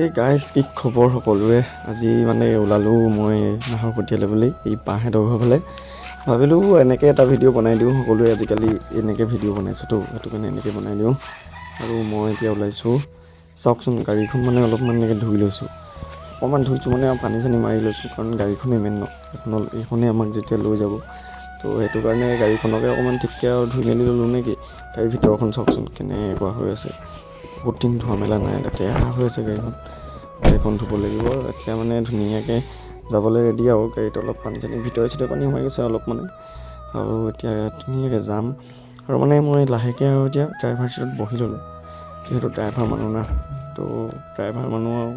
এই গাইজ কি খবৰ সকলোৰে। আজি মানে ওলালোঁ মই নাহৰকটীয়ালৈ বুলি, এই বাহঁতৰ ঘৰ ফালে। ভাবিলোঁ এনেকৈ এটা ভিডিঅ' বনাই দিওঁ, সকলোৱে আজিকালি এনেকৈ ভিডিঅ' বনাইছোঁতো, সেইটো কাৰণে এনেকৈ বনাই দিওঁ। আৰু মই এতিয়া ওলাইছোঁ, চাওকচোন গাড়ীখন মানে অলপমান এনেকৈ ধুই লৈছোঁ, অকণমান ধুইছোঁ মানে পানী চানী মাৰি লৈছোঁ, কাৰণ গাড়ীখনেই মেইন ন, এইখনেই আমাক যেতিয়া লৈ যাব, তো সেইটো কাৰণে গাড়ীখনকে অকণমান ঠিককৈ আৰু ধুই মেলি ল'লোঁ নেকি। গাড়ীৰ ভিতৰখন চাওকচোন কেনেকুৱা হৈ আছে, বহুত দিন ধোৱা মেলা নাই, লেতেৰা হৈ আছে গাড়ীখন ধুব লাগিব। এতিয়া মানে ধুনীয়াকৈ যাবলৈ ৰেডি আৰু গাড়ীত অলপ পানী চানী ভিতৰে চিতৰে পানী সোমাই গৈছে অলপ মানে, আৰু এতিয়া ধুনীয়াকৈ যাম। আৰু মানে মই লাহেকৈ আৰু এতিয়া ড্ৰাইভাৰ চিটত বহি ল'লোঁ, যিহেতু ড্ৰাইভাৰ মানুহ না, তো ড্ৰাইভাৰ মানুহ আৰু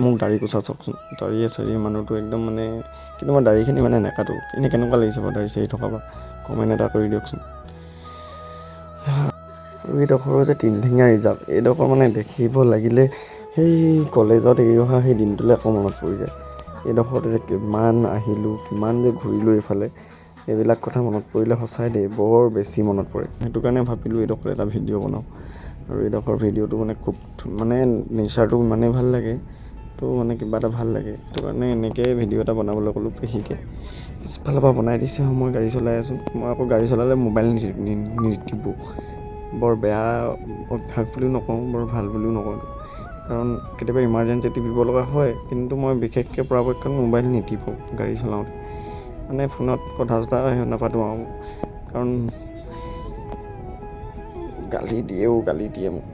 মোক দাড়ি কোচা চাওকচোন, দাড়িয়ে চাড়িয়ে মানুহটো একদম মানে, কিন্তু মই দাড়িখিনি মানে নেকাটো, এনেই কেনেকুৱা লাগিছে বাৰু দাড়ি চাড়ি থকা বা কমেণ্ট এটা কৰি দিয়কচোন। আৰু এইডোখৰ যে তিনিঠেঙীয়া ৰিজাৰ্ভ, এইডোখৰ মানে দেখিব লাগিলে সেই কলেজত এৰি অহা সেই দিনটোলৈ আকৌ মনত পৰি যায়। এইডোখৰতে যে কিমান আহিলোঁ, কিমান যে ঘূৰিলোঁ এইফালে, এইবিলাক কথা মনত পৰিলে সঁচাই দেই বৰ বেছি মনত পৰে। সেইটো কাৰণে ভাবিলোঁ এইডোখৰ এটা ভিডিঅ' বনাওঁ। আৰু এইডোখৰ ভিডিঅ'টো মানে খুব মানে নেচাৰটো ইমানেই ভাল লাগে, তো মানে কিবা এটা ভাল লাগে, সেইটো কাৰণে এনেকৈ ভিডিঅ' এটা বনাবলৈ ক'লোঁ পেহীকে। পিছফালৰ পৰা বনাই দিছে, মই গাড়ী চলাই আছোঁ। মই আকৌ গাড়ী চলালে মোবাইল নিটিপোঁ, বৰ বেয়া অভ্যাস বুলিও নকওঁ, বৰ ভাল বুলিও নকওঁ, কাৰণ কেতিয়াবা ইমাৰ্জেঞ্চি টিপিব লগা হয়, কিন্তু মই বিশেষকৈ পৰাপক্ষত মোবাইল নিটিপোঁ গাড়ী চলাওঁতে, মানে ফোনত কথা চথা নাপাতোঁ আৰু, কাৰণ গালি দিয়ে মোক।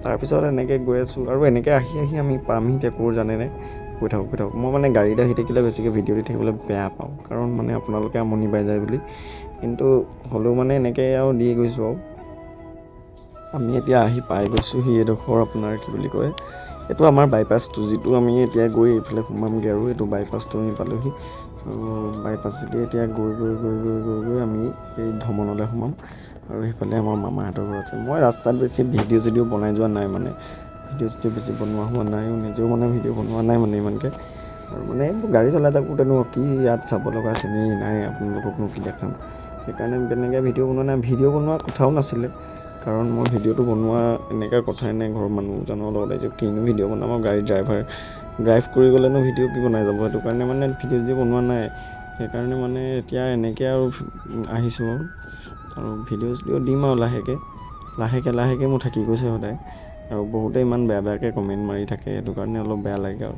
তাৰপিছত এনেকৈ গৈ আছোঁ, আৰু এনেকৈ আহি আমি পামহি এতিয়া ক'ৰ জানেনে, কৈ থাকক। মই মানে গাড়ীত আহি থাকিলে বেছিকৈ ভিডিঅ' দি থাকিবলৈ বেয়া পাওঁ, কাৰণ মানে আপোনালোকে আমনি পাই যায় বুলি, কিন্তু হ'লেও মানে এনেকৈ আৰু দি গৈছোঁ আৰু। আমি এতিয়া আহি পাই গৈছোঁহি এইডোখৰ আপোনাৰ কি বুলি কয়, এইটো আমাৰ বাইপাছটো, যিটো আমি এতিয়া গৈ এইফালে সোমামগৈ, আৰু এইটো বাইপাছটো আমি পালোঁহি। আৰু বাইপাছেদি এতিয়া গৈ আমি এই ধমনলৈ সোমাম, আৰু সেইফালে আমাৰ মামাহঁতৰ ঘৰ আছে। মই ৰাস্তাত বেছি ভিডিঅ' যদিও বনাই যোৱা নাই, মানে ভিডিঅ' চিডিঅ' বেছি বনোৱা হোৱা নাই, নিজেও মানে ভিডিঅ' বনোৱা নাই মানে ইমানকৈ, আৰু মানে গাড়ী চলাই থাকোঁতেনো কি ইয়াত চাব লগা চিনেৰি নাই, আপোনালোককনো কি দেখাম, সেইকাৰণে তেনেকৈ ভিডিঅ' বনোৱা নাই। ভিডিঅ' বনোৱা কথাও নাছিলে, কাৰণ মই ভিডিঅ'টো বনোৱা এনেকুৱা কথাই নাই, ঘৰৰ মানুহজনৰ লগত আহিছোঁ, কিনো ভিডিঅ' বনাম, আৰু গাড়ী ড্ৰাইভ কৰি গ'লেনো ভিডিঅ' কি বনাই যাব, সেইটো কাৰণে মানে ভিডিঅ' চিডিঅ' বনোৱা নাই। সেইকাৰণে মানে এতিয়া এনেকৈ আৰু আহিছোঁ, আৰু ভিডিঅ' চিডিঅ' দিম আৰু লাহেকৈ মোৰ থাকি গৈছে সদায়। আৰু বহুতে ইমান বেয়াকৈ কমেণ্ট মাৰি থাকে, সেইটো কাৰণে অলপ বেয়া লাগে আৰু।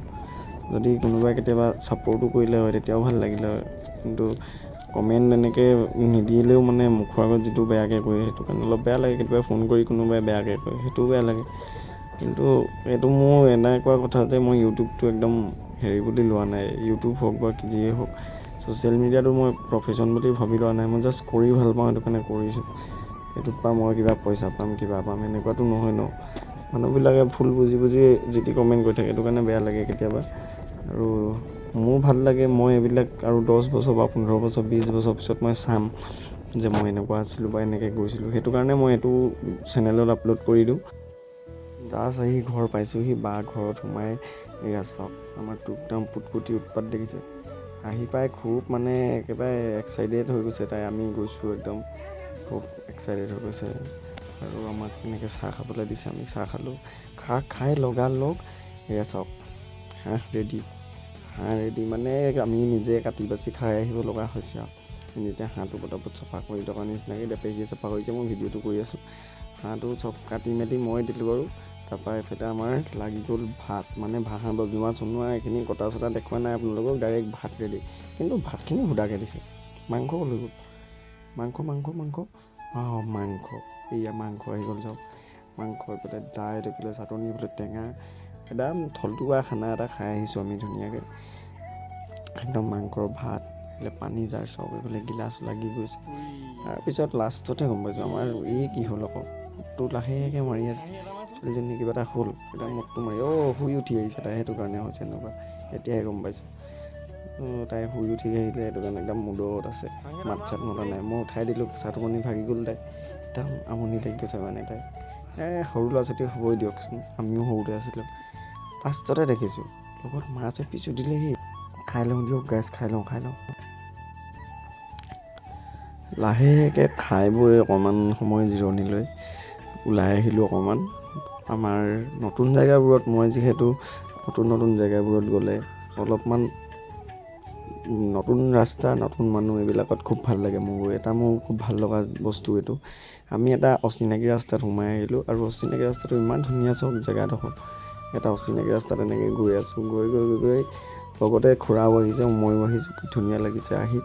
যদি কোনোবাই কেতিয়াবা ছাপৰ্টো কৰিলে হয় তেতিয়াও ভাল লাগিলে হয়, কিন্তু কমেণ্ট এনেকৈ নিদিলেও মানে মুখৰ আগত যিটো বেয়াকৈ কয়, সেইটো কাৰণে অলপ বেয়া লাগে। কেতিয়াবা ফোন কৰি কোনোবাই বেয়াকৈ কয়, সেইটোও বেয়া লাগে। কিন্তু এইটো মোৰ এনেকুৱা কথা যে মই ইউটিউবটো একদম হেৰি বুলি লোৱা নাই, ইউটিউব হওক বা যিয়ে হওক, ছ'চিয়েল মিডিয়াটো মই প্ৰফেশ্যন বুলি ভাবি লোৱা নাই, মই জাষ্ট কৰি ভাল পাওঁ, সেইটো কাৰণে কৰিছোঁ। সেইটোত পৰা মই কিবা পইচা পাম, কিবা পাম, এনেকুৱাতো নহয় ন। মানুহবিলাকে ভুল বুজি যি টি কমেণ্ট কৰি থাকে, সেইটো কাৰণে বেয়া লাগে কেতিয়াবা। আৰু মোৰ ভাল লাগে, মই এইবিলাক আৰু 10 বছৰ বা 15 বছৰ 20 বছৰ পিছত মই চাম যে মই এনেকুৱা আছিলোঁ বা এনেকৈ গৈছিলোঁ, সেইটো কাৰণে মই এইটো চেনেলত আপলোড কৰি দিওঁ। জাষ্ট আহি ঘৰ পাইছোঁহি, বা ঘৰত সোমাই এয়া চাওক আমাৰ একদম পুটপুটি উৎপাত দেখিছে। আহি পাই খুব মানে একেবাৰে এক্সাইটেড হৈ গৈছে তাই, আমি গৈছোঁ একদম খুব এক্সাইটেড হৈ গৈছে। আৰু আমাক এনেকৈ চাহ খাবলৈ দিছে, আমি চাহ খালোঁ। খাই লগালগ এয়া চাওক হাঁহ ৰেডি, মানে আমি নিজে কাটি বাচি খাই আহিব লগা হৈছে আৰু। যেতিয়া হাঁহটো পটাপট চফা কৰি থকা নিচিনাকৈ এতিয়া পেহীয়ে চাফা কৰিছে, মই ভিডিঅ'টো কৰি আছোঁ। হাঁহটো চব কাটি মেলি মই দিলোঁ বাৰু, তাৰপৰা এফালে আমাৰ লাগি গ'ল ভাত, মানে হাঁহ বনোৱা চনোৱা এইখিনি কটা চটা দেখুওৱা নাই আপোনালোকক, ডাইৰেক্ট ভাত ৰেডি। কিন্তু ভাতখিনি সুদাকৈ দিছে, মাংস লৈ গ'ল, মাংস মাংস এয়া মাংস আহি গ'ল চাওক, মাংস এইফালে দাইল, এইফালে চাটনি, এইফালে টেঙা, একদম থলুৱা খানা এটা খাই আহিছোঁ আমি ধুনীয়াকৈ। একদম মাংসৰ ভাত, এইফালে পানী জাৰ চব, এইফালে গিলাচ লাগি গৈছে। তাৰপিছত লাষ্টতে গম পাইছোঁ আমাৰ এই কি হ'ল, আকৌ মূৰটো লাহেকৈ মাৰি আছে ছোৱালীজনী, কিবা এটা হ'ল, এতিয়া মূৰটো মাৰি শুই উঠি আহিছে তাই, সেইটো কাৰণে হৈছে এনেকুৱা, এতিয়াহে গম পাইছোঁ। তাই শুই উঠি আহিলে, সেইটো কাৰণে একদম মুডত আছে, মাত চাত মতা নাই। মই উঠাই দিলোঁ, কেঁচা টোপনি ভাগি গ'ল তাই, একদম আমনি লাগি গৈছে মানে তাই। সৰু ল'ৰা ছোৱালী হ'বই দিয়কচোন, আমিও সৰুতে আছিলোঁ। লাষ্টতে দেখিছোঁ লগত মাছ এপিচো দিলেহি, খাই লওঁ দিয়ক গাইছ, খাই লওঁ। লাহেকৈ খাই বৈ অকণমান সময় জিৰণি লৈ ওলাই আহিলোঁ অকণমান, আমাৰ নতুন জেগাবোৰত মই যিহেতু নতুন জেগাবোৰত গ'লে অলপমান নতুন ৰাস্তা নতুন মানুহ এইবিলাকত খুব ভাল লাগে মোৰ খুব ভাল লগা বস্তু এইটো আমি এটা অচিনাকি ৰাস্তাত সোমাই আহিলোঁ আৰু অচিনাকি ৰাস্তাটো ইমান ধুনীয়া চব জেগাডোখৰ এটা অচিনাকি ৰাস্তাত এনেকৈ গৈ আছোঁ গৈ লগতে খুৰাও আহিছে ময়ো আহিছোঁ কি ধুনীয়া লাগিছে আহি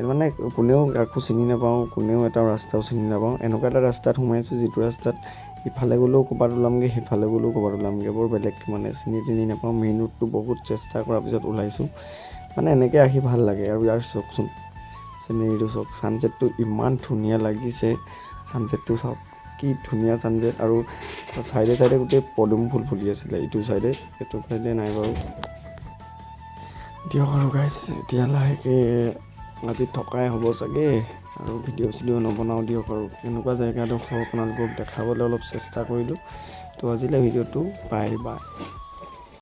মানে কোনেও কাকো চিনি নাপাওঁ কোনেও এটা ৰাস্তাও চিনি নাপাওঁ এনেকুৱা এটা ৰাস্তাত সোমাইছোঁ যিটো ৰাস্তাত ইফালে গ'লেও ক'ৰবাত ওলামগৈ সিফালে গ'লেও ক'ৰবাত ওলামগৈ বৰ বেলেগ মানে চিনি নাপাওঁ মেইন ৰোডটো বহুত চেষ্টা কৰাৰ পিছত ওলাইছোঁ মানে এনেকৈ আহি ভাল লাগে আৰু ইয়াৰ চাওকচোন চিনেৰীটো চাওক ছানছেটটো ইমান ধুনীয়া লাগিছে ছানছেটটো চাওক কি ধুনীয়া ছানছেট আৰু চাইডে গোটেই পদুম ফুল ফুলি আছিলে এইটো চাইডে নাই বাৰু দিয়ক আৰু গাইছ এতিয়া লাহেকৈ আজি থকাই হ'ব চাগে আৰু ভিডিঅ' নবনাওঁ দিয়ক আৰু এনেকুৱা জেগাডোখৰ আপোনালোকক দেখাবলৈ অলপ চেষ্টা কৰিলোঁ তো আজিলৈ ভিডিঅ'টো বাই